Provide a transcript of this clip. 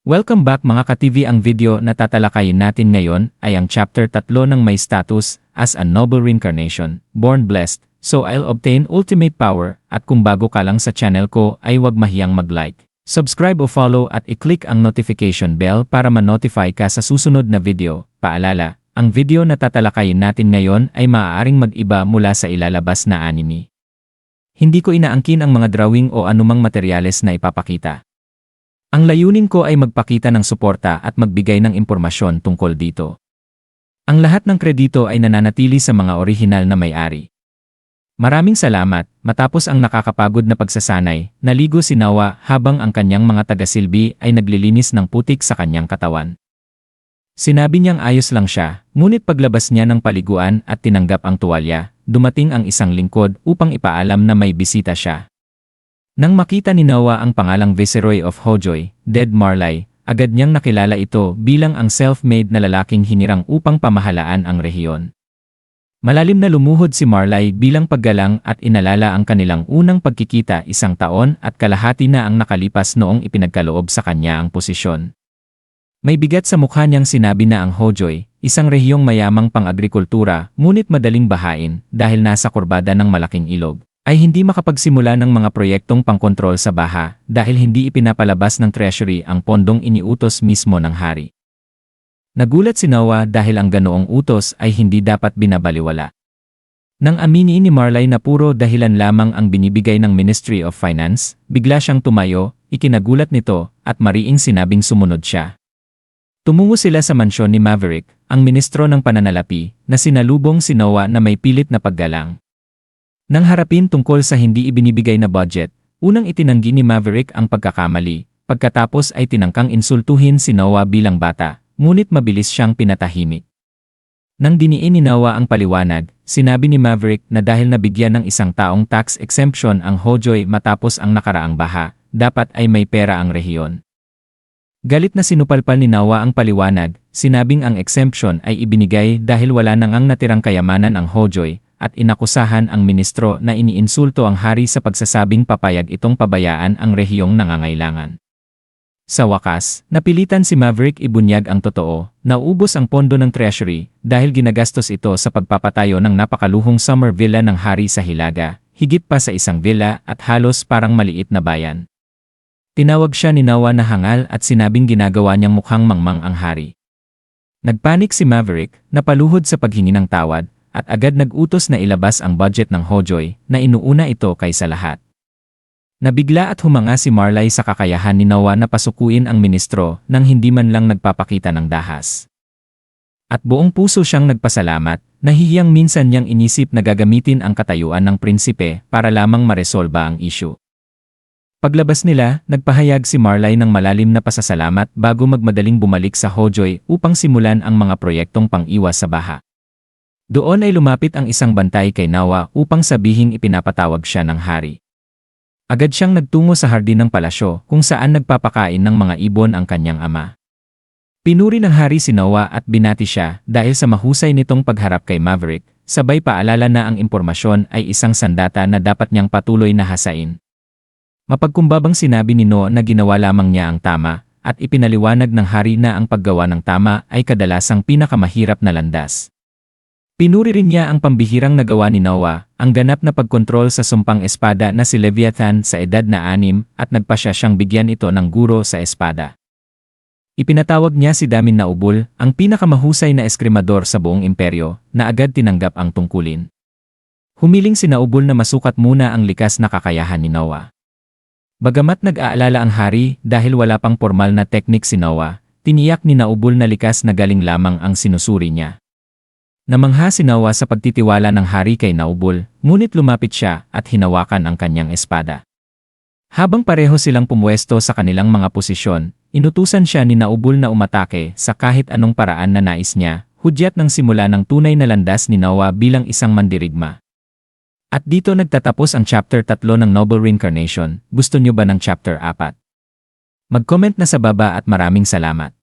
Welcome back mga ka-TV. Ang video na tatalakayin natin ngayon ay ang chapter 3 ng may status as a noble reincarnation, born blessed, so I'll obtain ultimate power. At kung bago ka lang sa channel ko ay huwag mahiyang mag-like, subscribe o follow at i-click ang notification bell para ma-notify ka sa susunod na video. Paalala, ang video na tatalakayin natin ngayon ay maaaring mag-iba mula sa ilalabas na anime. Hindi ko inaangkin ang mga drawing o anumang materyales na ipapakita. Ang layunin ko ay magpakita ng suporta at magbigay ng impormasyon tungkol dito. Ang lahat ng kredito ay nananatili sa mga orihinal na may-ari. Maraming salamat. Matapos ang nakakapagod na pagsasanay, naligo si Nawa habang ang kanyang mga tagasilbi ay naglilinis ng putik sa kanyang katawan. Sinabi niyang ayos lang siya, ngunit paglabas niya ng paliguan at tinanggap ang tuwalya, dumating ang isang lingkod upang ipaalam na may bisita siya. Nang makita ni Nawa ang pangalang Viceroy of Hojoy, Dead Marley, agad niyang nakilala ito bilang ang self-made na lalaking hinirang upang pamahalaan ang rehiyon. Malalim na lumuhod si Marley bilang paggalang at inalala ang kanilang unang pagkikita 1 taon at kalahati na ang nakalipas noong ipinagkaloob sa kanya ang posisyon. May bigat sa mukha niyang sinabi na ang Hojoy, isang rehiyong mayamang pang-agrikultura ngunit madaling bahain dahil nasa kurbada ng malaking ilog, ay hindi makapagsimula ng mga proyektong pangkontrol sa baha dahil hindi ipinapalabas ng treasury ang pondong iniutos mismo ng hari. Nagulat si Nawa dahil ang ganoong utos ay hindi dapat binabaliwala. Nang aminin ni Marley na puro dahilan lamang ang binibigay ng Ministry of Finance, bigla siyang tumayo, ikinagulat nito, at mariing sinabing sumunod siya. Tumungo sila sa mansyon ni Maverick, ang ministro ng pananalapi, na sinalubong si Nawa na may pilit na paggalang. Nang harapin tungkol sa hindi ibinibigay na budget, unang itinanggi ni Maverick ang pagkakamali, pagkatapos ay tinangkang insultuhin si Nawa bilang bata, ngunit mabilis siyang pinatahimik. Nang diniin ni Nawa ang paliwanag, sinabi ni Maverick na dahil nabigyan ng isang taong tax exemption ang Hojoy matapos ang nakaraang baha, dapat ay may pera ang rehiyon. Galit na sinupalpal ni Nawa ang paliwanag, sinabing ang exemption ay ibinigay dahil wala nang ang natirang kayamanan ang Hojoy, at inakusahan ang ministro na iniinsulto ang hari sa pagsasabing papayag itong pabayaan ang rehiyong nangangailangan. Sa wakas, napilitan si Maverick ibunyag ang totoo, naubos ang pondo ng treasury dahil ginagastos ito sa pagpapatayo ng napakaluhong summer villa ng hari sa Hilaga, higit pa sa isang villa at halos parang maliit na bayan. Tinawag siya ni Nawa na hangal at sinabing ginagawa niyang mukhang mangmang ang hari. Nagpanik si Maverick, napaluhod sa paghingi ng tawad, at agad nag-utos na ilabas ang budget ng Hojoy na inuuna ito kaysa lahat. Nabigla at humanga si Marley sa kakayahan ni Nawa na pasukuin ang ministro nang hindi man lang nagpapakita ng dahas. At buong puso siyang nagpasalamat, nahihiyang minsan niyang inisip na gagamitin ang katayuan ng prinsipe para lamang maresolba ang issue. Paglabas nila, nagpahayag si Marley ng malalim na pasasalamat bago magmadaling bumalik sa Hojoy upang simulan ang mga proyektong pang-iwas sa baha. Doon ay lumapit ang isang bantay kay Nawa upang sabihing ipinapatawag siya ng hari. Agad siyang nagtungo sa hardin ng palasyo kung saan nagpapakain ng mga ibon ang kanyang ama. Pinuri ng hari si Nawa at binati siya dahil sa mahusay nitong pagharap kay Maverick, sabay paalala na ang impormasyon ay isang sandata na dapat niyang patuloy na hasain. Mapagkumbabang sinabi ni No na ginawa lamang niya ang tama at ipinaliwanag ng hari na ang paggawa ng tama ay kadalasang pinakamahirap na landas. Pinuri rin niya ang pambihirang nagawa ni Nawa, ang ganap na pagkontrol sa sumpang espada na si Leviathan sa edad na 6 at nagpasya siyang bigyan ito ng guro sa espada. Ipinatawag niya si Damin Naubul, ang pinakamahusay na eskrimador sa buong imperyo, na agad tinanggap ang tungkulin. Humiling si Naubul na masukat muna ang likas na kakayahan ni Nawa. Bagamat nag-aalala ang hari dahil wala pang formal na teknik si Nawa, tiniyak ni Naubul na likas na galing lamang ang sinusuri niya. Namangha si Nawa sa pagtitiwala ng hari kay Naubul, ngunit lumapit siya at hinawakan ang kanyang espada. Habang pareho silang pumwesto sa kanilang mga posisyon, inutusan siya ni Naubul na umatake sa kahit anong paraan na nais niya, hudyat ng simula ng tunay na landas ni Nawa bilang isang mandirigma. At dito nagtatapos ang chapter 3 ng Noble Reincarnation. Gusto niyo ba ng chapter 4? Mag-comment na sa baba at maraming salamat.